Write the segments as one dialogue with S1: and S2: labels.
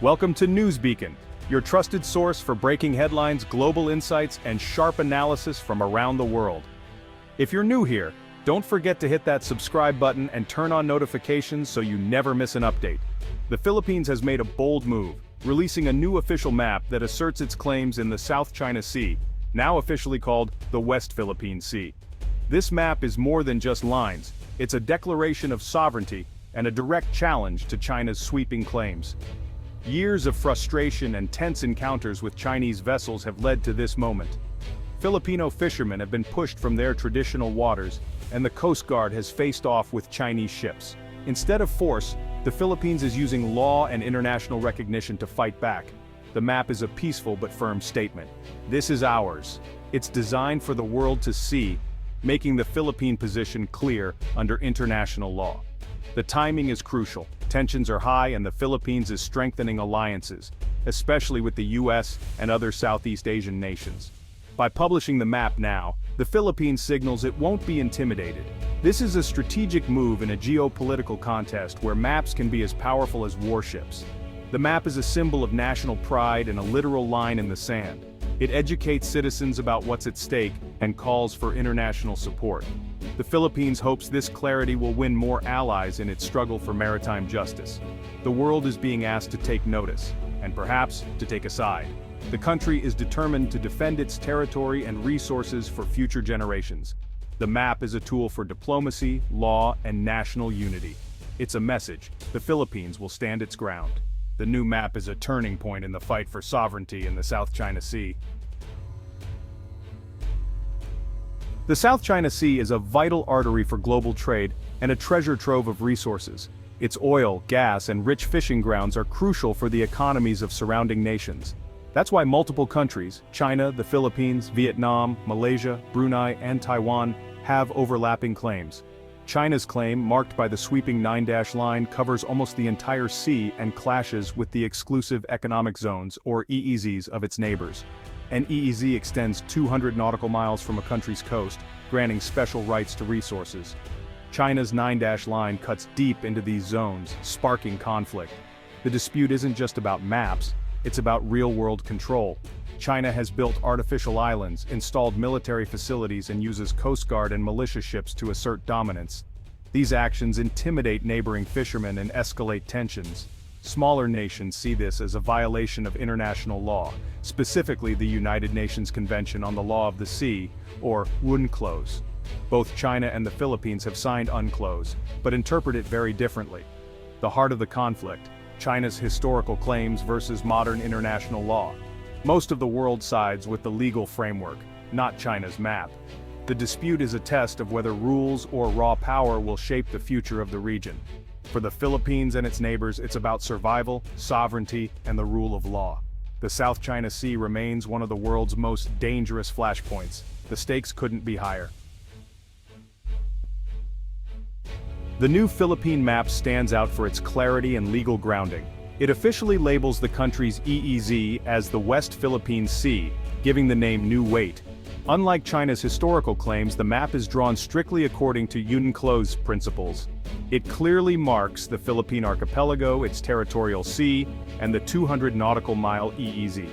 S1: Welcome to Newsbeacon, your trusted source for breaking headlines, global insights, and sharp analysis from around the world. If you're new here, don't forget to hit that subscribe button and turn on notifications so you never miss an update. The Philippines has made a bold move, releasing a new official map that asserts its claims in the South China Sea, now officially called the West Philippine Sea. This map is more than just lines, it's a declaration of sovereignty and a direct challenge to China's sweeping claims. Years of frustration and tense encounters with Chinese vessels have led to this moment. Filipino fishermen have been pushed from their traditional waters, and the Coast Guard has faced off with Chinese ships. Instead of force, the Philippines is using law and international recognition to fight back. The map is a peaceful but firm statement. This is ours. It's designed for the world to see, making the Philippine position clear under international law. The timing is crucial. Tensions are high and the Philippines is strengthening alliances, especially with the US and other Southeast Asian nations. By publishing the map now, the Philippines signals it won't be intimidated. This is a strategic move in a geopolitical contest where maps can be as powerful as warships. The map is a symbol of national pride and a literal line in the sand. It educates citizens about what's at stake and calls for international support. The Philippines hopes this clarity will win more allies in its struggle for maritime justice. The world is being asked to take notice, and perhaps to take a side. The country is determined to defend its territory and resources for future generations. The map is a tool for diplomacy, law, and national unity. It's a message: the Philippines will stand its ground. The new map is a turning point in the fight for sovereignty in the South China Sea. The South China Sea is a vital artery for global trade and a treasure trove of resources. Its oil, gas, and rich fishing grounds are crucial for the economies of surrounding nations. That's why multiple countries, China, the Philippines, Vietnam, Malaysia, Brunei, and Taiwan, have overlapping claims. China's claim, marked by the sweeping 9-dash line, covers almost the entire sea and clashes with the exclusive economic zones, or EEZs, of its neighbors. An EEZ extends 200 nautical miles from a country's coast, granting special rights to resources. China's 9-dash line cuts deep into these zones, sparking conflict. The dispute isn't just about maps, it's about real-world control. China has built artificial islands, installed military facilities, and uses Coast Guard and militia ships to assert dominance. These actions intimidate neighboring fishermen and escalate tensions. Smaller nations see this as a violation of international law, specifically the United Nations Convention on the Law of the Sea, or UNCLOS. Both China and the Philippines have signed UNCLOS, but interpret it very differently. The heart of the conflict: China's historical claims versus modern international law. Most of the world sides with the legal framework, not China's map. The dispute is a test of whether rules or raw power will shape the future of the region. For the Philippines and its neighbors, it's about survival, sovereignty, and the rule of law. The South China Sea remains one of the world's most dangerous flashpoints. The stakes couldn't be higher. The new Philippine map stands out for its clarity and legal grounding. It officially labels the country's EEZ as the West Philippine Sea, giving the name new weight. Unlike China's historical claims, the map is drawn strictly according to UNCLOS principles. It clearly marks the Philippine archipelago, its territorial sea, and the 200 nautical mile EEZ.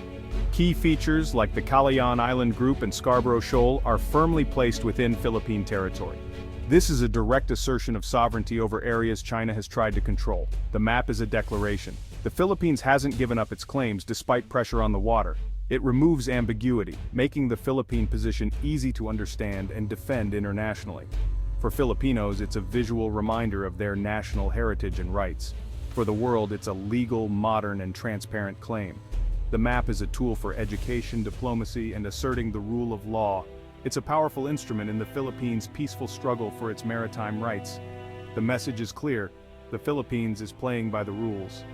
S1: Key features like the Calayan Island Group and Scarborough Shoal are firmly placed within Philippine territory. This is a direct assertion of sovereignty over areas China has tried to control. The map is a declaration. The Philippines hasn't given up its claims despite pressure on the water. It removes ambiguity, making the Philippine position easy to understand and defend internationally. For Filipinos, it's a visual reminder of their national heritage and rights. For the world, it's a legal, modern, and transparent claim. The map is a tool for education, diplomacy, and asserting the rule of law. It's a powerful instrument in the Philippines' peaceful struggle for its maritime rights. The message is clear: the Philippines is playing by the rules.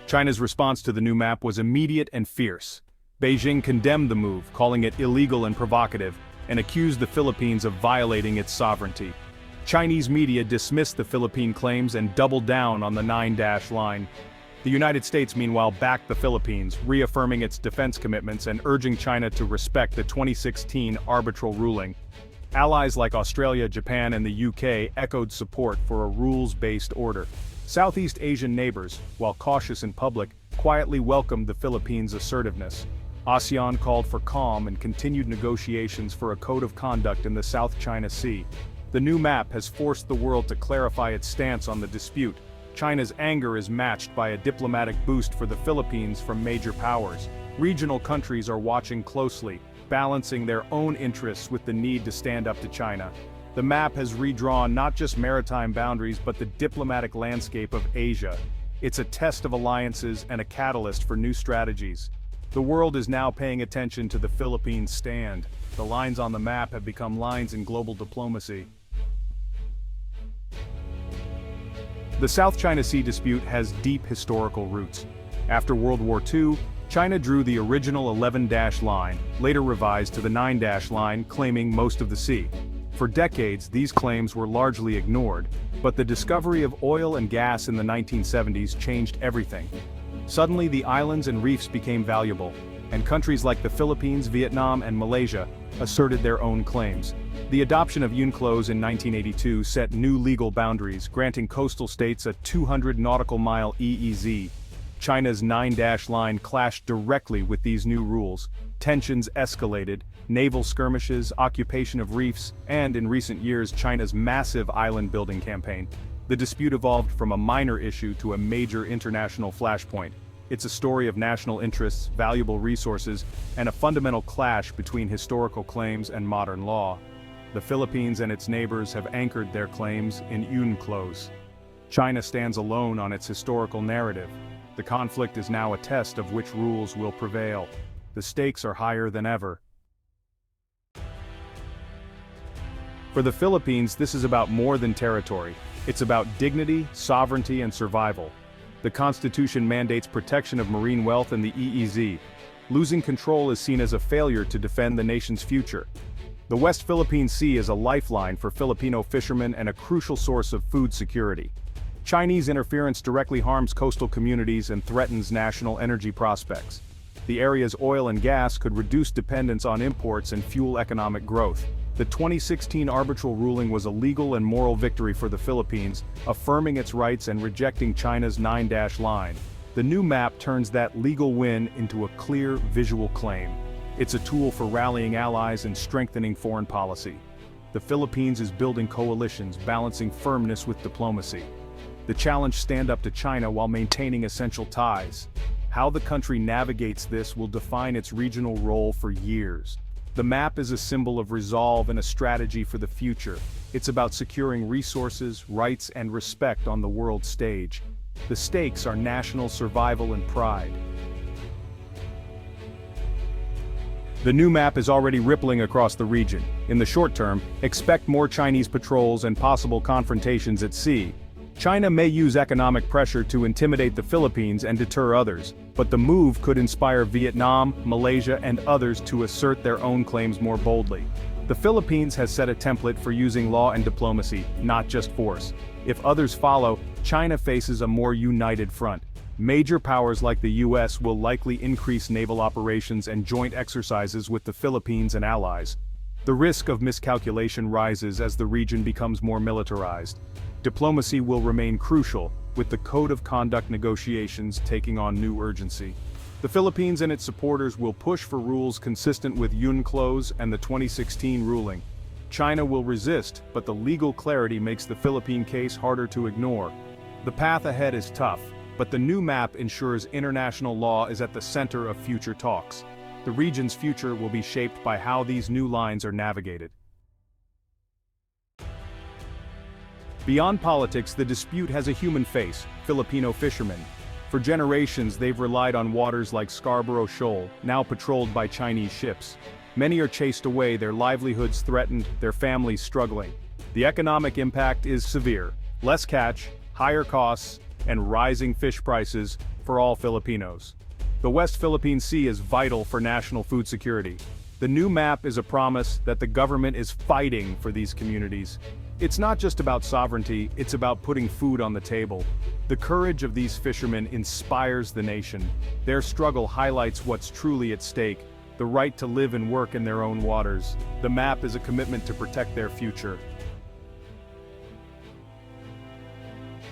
S1: China's response to the new map was immediate and fierce. Beijing condemned the move, calling it illegal and provocative, and accused the Philippines of violating its sovereignty. Chinese media dismissed the Philippine claims and doubled down on the 9-dash line. The United States, meanwhile, backed the Philippines, reaffirming its defense commitments and urging China to respect the 2016 arbitral ruling. Allies like Australia, Japan, and the UK echoed support for a rules-based order. Southeast Asian neighbors, while cautious in public, quietly welcomed the Philippines' assertiveness. ASEAN called for calm and continued negotiations for a code of conduct in the South China Sea. The new map has forced the world to clarify its stance on the dispute. China's anger is matched by a diplomatic boost for the Philippines from major powers. Regional countries are watching closely, balancing their own interests with the need to stand up to China. The map has redrawn not just maritime boundaries but the diplomatic landscape of Asia. It's a test of alliances and a catalyst for new strategies. The world is now paying attention to the Philippines' stand. The lines on the map have become lines in global diplomacy. The South China Sea dispute has deep historical roots. After World War II, China drew the original 11-dash line, later revised to the 9-dash line, claiming most of the sea. For decades, these claims were largely ignored, but the discovery of oil and gas in the 1970s changed everything. Suddenly, the islands and reefs became valuable, and countries like the Philippines, Vietnam, and Malaysia asserted their own claims. The adoption of UNCLOS in 1982 set new legal boundaries, granting coastal states a 200 nautical mile EEZ. China's 9-dash line clashed directly with these new rules. Tensions escalated, naval skirmishes, occupation of reefs, and in recent years China's massive island-building campaign. The dispute evolved from a minor issue to a major international flashpoint. It's a story of national interests, valuable resources, and a fundamental clash between historical claims and modern law. The Philippines and its neighbors have anchored their claims in UNCLOS. China stands alone on its historical narrative. The conflict is now a test of which rules will prevail. The stakes are higher than ever. For the Philippines, this is about more than territory. It's about dignity, sovereignty, and survival. The Constitution mandates protection of marine wealth and the EEZ. Losing control is seen as a failure to defend the nation's future. The West Philippine Sea is a lifeline for Filipino fishermen and a crucial source of food security. Chinese interference directly harms coastal communities and threatens national energy prospects. The area's oil and gas could reduce dependence on imports and fuel economic growth. The 2016 arbitral ruling was a legal and moral victory for the Philippines, affirming its rights and rejecting China's 9-dash line. The new map turns that legal win into a clear visual claim. It's a tool for rallying allies and strengthening foreign policy. The Philippines is building coalitions, balancing firmness with diplomacy. The challenge: stand up to China while maintaining essential ties. How the country navigates this will define its regional role for years. The map is a symbol of resolve and a strategy for the future. It's about securing resources, rights, and respect on the world stage. The stakes are national survival and pride. The new map is already rippling across the region. In the short term, expect more Chinese patrols and possible confrontations at sea. China may use economic pressure to intimidate the Philippines and deter others, but the move could inspire Vietnam, Malaysia, and others to assert their own claims more boldly. The Philippines has set a template for using law and diplomacy, not just force. If others follow, China faces a more united front. Major powers like the US will likely increase naval operations and joint exercises with the Philippines and allies. The risk of miscalculation rises as the region becomes more militarized. Diplomacy will remain crucial, with the Code of Conduct negotiations taking on new urgency. The Philippines and its supporters will push for rules consistent with UNCLOS and the 2016 ruling. China will resist, but the legal clarity makes the Philippine case harder to ignore. The path ahead is tough, but the new map ensures international law is at the center of future talks. The region's future will be shaped by how these new lines are navigated. Beyond politics, the dispute has a human face: Filipino fishermen. For generations, they've relied on waters like Scarborough Shoal, now patrolled by Chinese ships. Many are chased away, their livelihoods threatened, their families struggling. The economic impact is severe: less catch, higher costs, and rising fish prices for all Filipinos. The West Philippine Sea is vital for national food security. The new map is a promise that the government is fighting for these communities. It's not just about sovereignty, it's about putting food on the table. The courage of these fishermen inspires the nation. Their struggle highlights what's truly at stake: the right to live and work in their own waters. The map is a commitment to protect their future.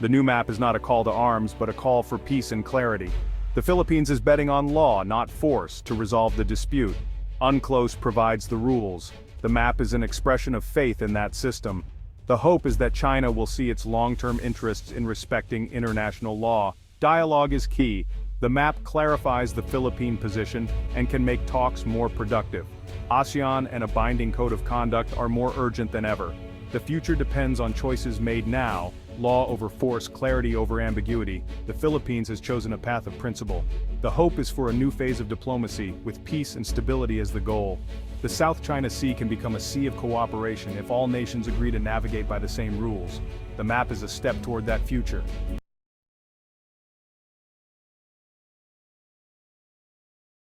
S1: The new map is not a call to arms but a call for peace and clarity. The Philippines is betting on law, not force, to resolve the dispute. UNCLOS provides the rules. The map is an expression of faith in that system. The hope is that China will see its long-term interests in respecting international law. Dialogue is key. The map clarifies the Philippine position and can make talks more productive. ASEAN and a binding code of conduct are more urgent than ever. The future depends on choices made now: law over force, clarity over ambiguity. The Philippines has chosen a path of principle. The hope is for a new phase of diplomacy, with peace and stability as the goal. The South China Sea can become a sea of cooperation if all nations agree to navigate by the same rules. The map is a step toward that future.